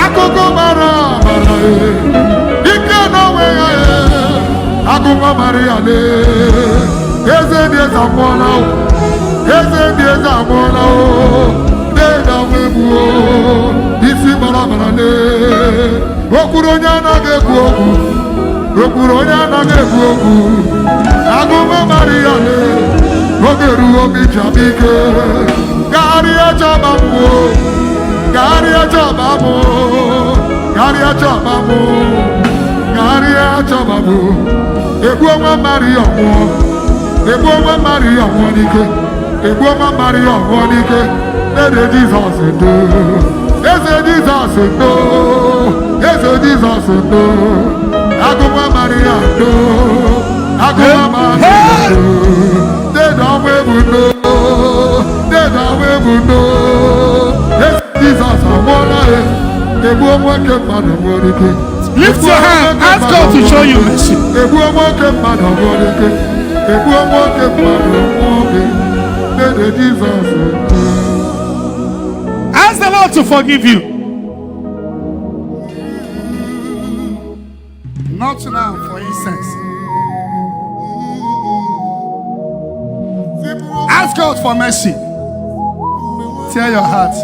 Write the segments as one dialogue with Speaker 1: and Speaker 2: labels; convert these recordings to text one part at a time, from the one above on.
Speaker 1: Akoko mara ike no we Akoko Maria le eze die zamona de da webu isi bara le okuronya na gebu Akoko Maria le ogeru obi jabike gari ajabamu Ebuka Maria Monica, Ebuka Maria Monica, let the Jesus do. Yes, Jesus do. Yes, Jesus do. Ebuka Maria do. Ebuka Maria do. They don't know. Yes, Jesus,
Speaker 2: lift your hand, ask God to show you mercy. Ask the Lord to forgive you. Not now, for instance. Ask God for mercy. Tear your heart.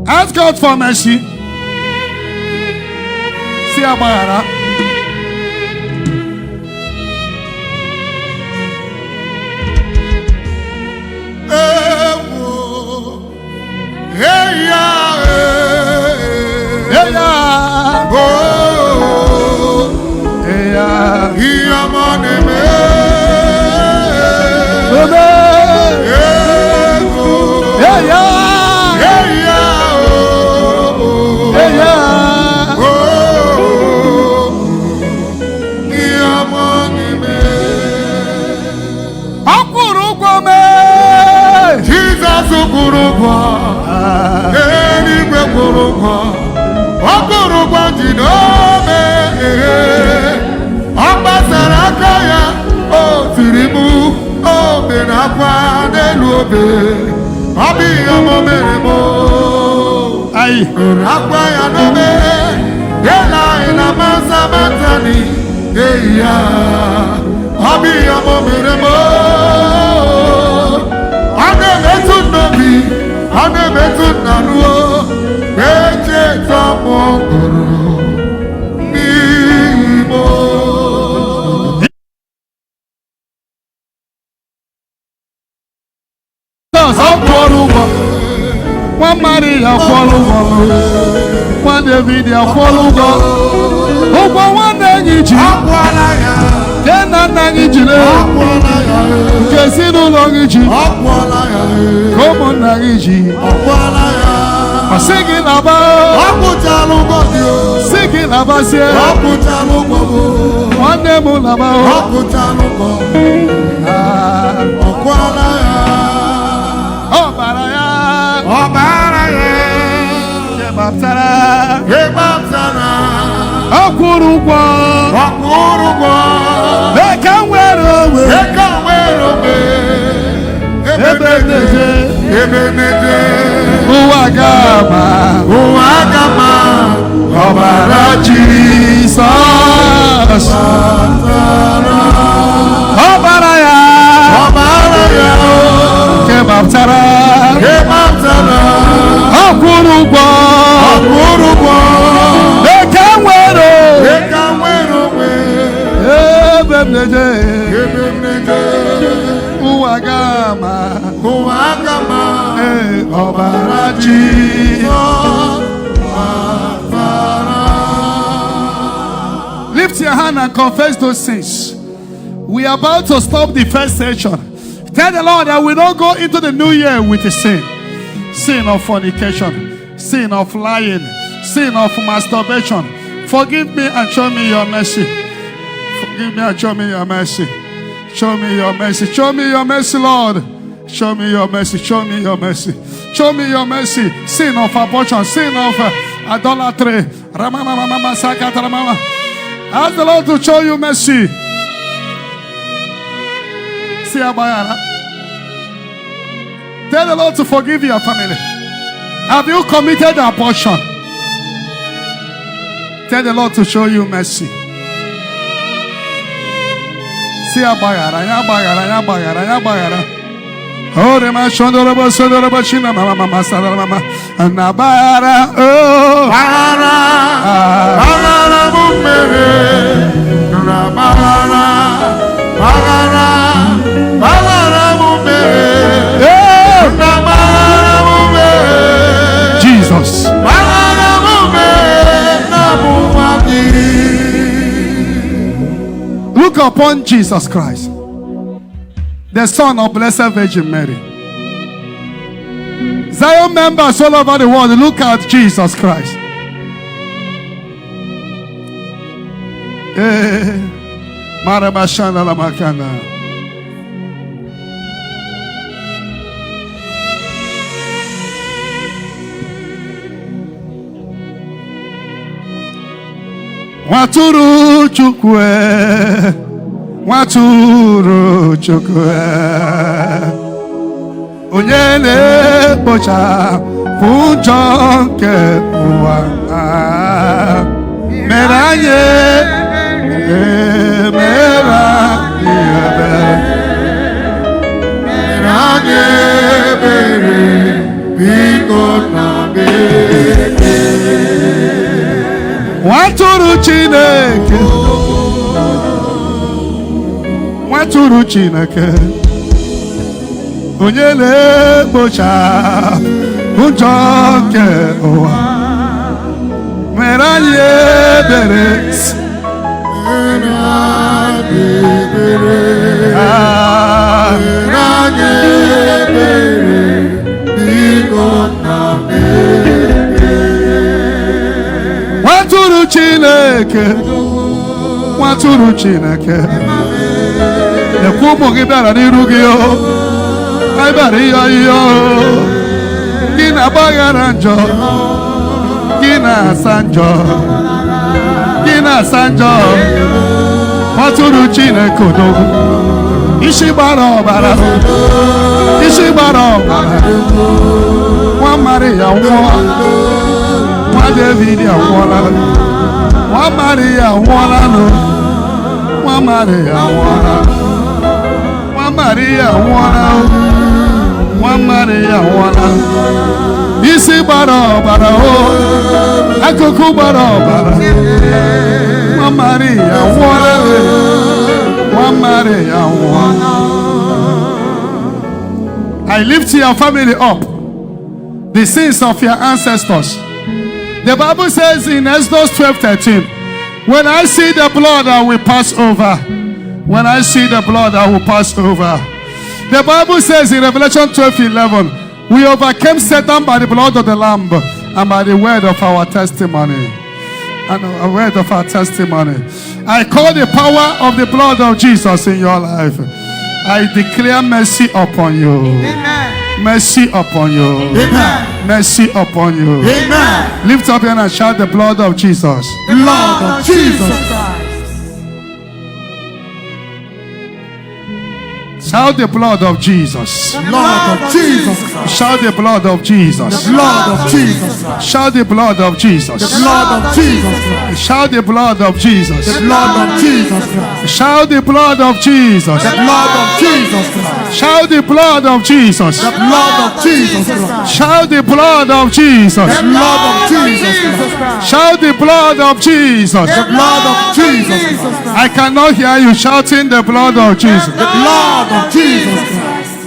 Speaker 2: Ask God for mercy. See Abara.
Speaker 1: Hey ya, oh,
Speaker 2: Hey ya,
Speaker 1: here money me.
Speaker 2: Hey ya.
Speaker 1: Ọkụrụkwa jinome ọgbasara aka ya o tiri mụ obe na akwa n'elu obe ọ bụ ihe ọmụ mere mụ akwa ya n'obe yela anyị na masa matani eyi ya ọ bụ ihe ọmụ mere mụ ọ na-emetụ n'obi ọ na-emetụ n'anụọ eche tọmọgoro n'Igbo.
Speaker 2: One Maria follow one David follow one Nangiji then Nangiji Casino Longiji come on Nangiji singing about singing about one name
Speaker 1: Kebabtara
Speaker 2: Okurugwa Eka nwere obe
Speaker 1: Ebenede
Speaker 2: Uwagama
Speaker 1: Ọbara Jizọs
Speaker 2: Ọbara ya Kebabtara Okurugwa Eka nwere Ebenede Uwagama Ọbara Jizọs. Lift your hand and confess those sins. We are about to stop the first session. Tell the Lord that we don't go into the new year with a sin. Sin of fornication, sin of lying, sin of masturbation. Forgive me and show me your mercy. Forgive me and show me your mercy. Show me your mercy. Show me your mercy, Lord. Show me your mercy. Show me your mercy. Show me your mercy. Sin of abortion, sin of idolatry. Ask the Lord to show you mercy. Tell the Lord to forgive your family. Have you committed abortion? Tell the Lord to show you mercy. See abayara, ya. Oh, the man shondoraba mama sadara mama and abayara. Oh,
Speaker 1: bagara mumere, bagara mumere,
Speaker 2: Jesus. Look upon Jesus Christ, the Son of Blessed Virgin Mary. Zion members all over the world, look at Jesus Christ. Marabashana Lamakana. Waturu chukwe Onyele bocha Funjo nke uwa Meranye
Speaker 1: bere Biko na bere
Speaker 2: Waturu Chineke Onyele bocha Funjo nke uwa Meranye bere Waturu Chineke Ekwumo gị bịara n'iru gị o anyị bịara iyo gị na-agbaghara njọ gị na-asa njọ Waturu Chineke odogwu isi gbara ọbara nwa Maria nwụọ nwa David anwụọla nwa Maria anwụọla nwa Maria anwụọla isi gbara ọbara o akụkụ gbara ọbara nwa Maria anwụọla I lift your family up, the sins of your ancestors. The Bible says in Exodus 12:13, when I see the blood, I will pass over. When I see the blood, I will pass over. The Bible says in Revelation 12:11, we overcame Satan by the blood of the Lamb and by the word of our testimony. And a word of our testimony. I call the power of the blood of Jesus in your life. I declare mercy upon you.
Speaker 1: Amen.
Speaker 2: Mercy upon you.
Speaker 1: Amen.
Speaker 2: Mercy upon you.
Speaker 1: Amen.
Speaker 2: Lift up your hand and shout the blood of Jesus.
Speaker 1: Blood of Jesus.
Speaker 2: Shout the blood of Jesus.
Speaker 1: Blood of Jesus.
Speaker 2: Shout the blood of Jesus.
Speaker 1: Blood of Jesus.
Speaker 2: Shout the blood of Jesus.
Speaker 1: Blood of Jesus.
Speaker 2: Shout the blood of Jesus.
Speaker 1: Blood of Jesus.
Speaker 2: Shout the blood of Jesus.
Speaker 1: Blood of Jesus.
Speaker 2: Shout the blood of Jesus.
Speaker 1: Blood of Jesus.
Speaker 2: Shout the blood of Jesus.
Speaker 1: Blood of Jesus.
Speaker 2: Shout the blood of Jesus.
Speaker 1: Blood of Jesus.
Speaker 2: I cannot hear you shouting the blood of Jesus.
Speaker 1: Blood of Jesus Christ.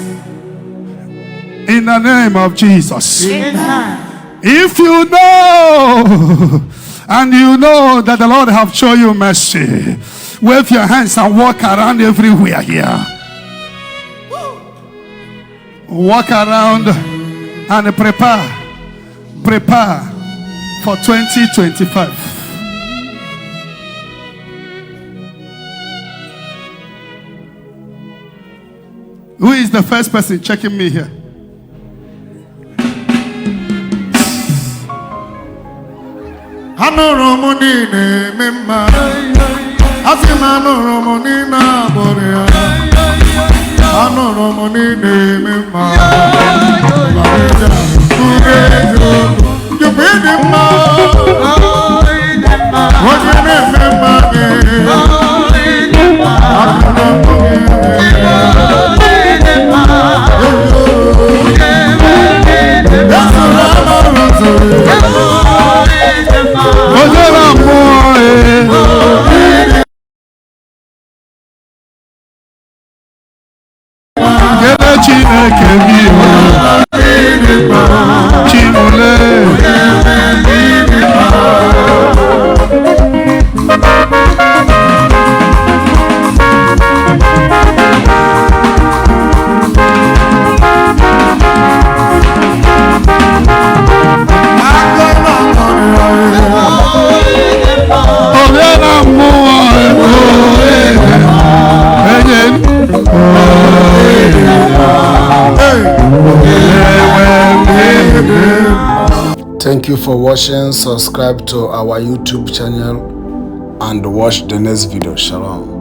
Speaker 2: In the name of Jesus.
Speaker 1: Amen.
Speaker 2: If you know and you know that the Lord have shown you mercy, wave your hands and walk around everywhere here. Walk around and prepare for 2025. Who is the first person checking me here?
Speaker 1: Anụrụ m niile eme mma asị m anụrụ m niile agbụrụ ya nụrụ m niile mma Chukwu ịdị mma onye na-eme mma gị
Speaker 3: Thank you for watching. Subscribe to our YouTube channel and watch the next video. Shalom.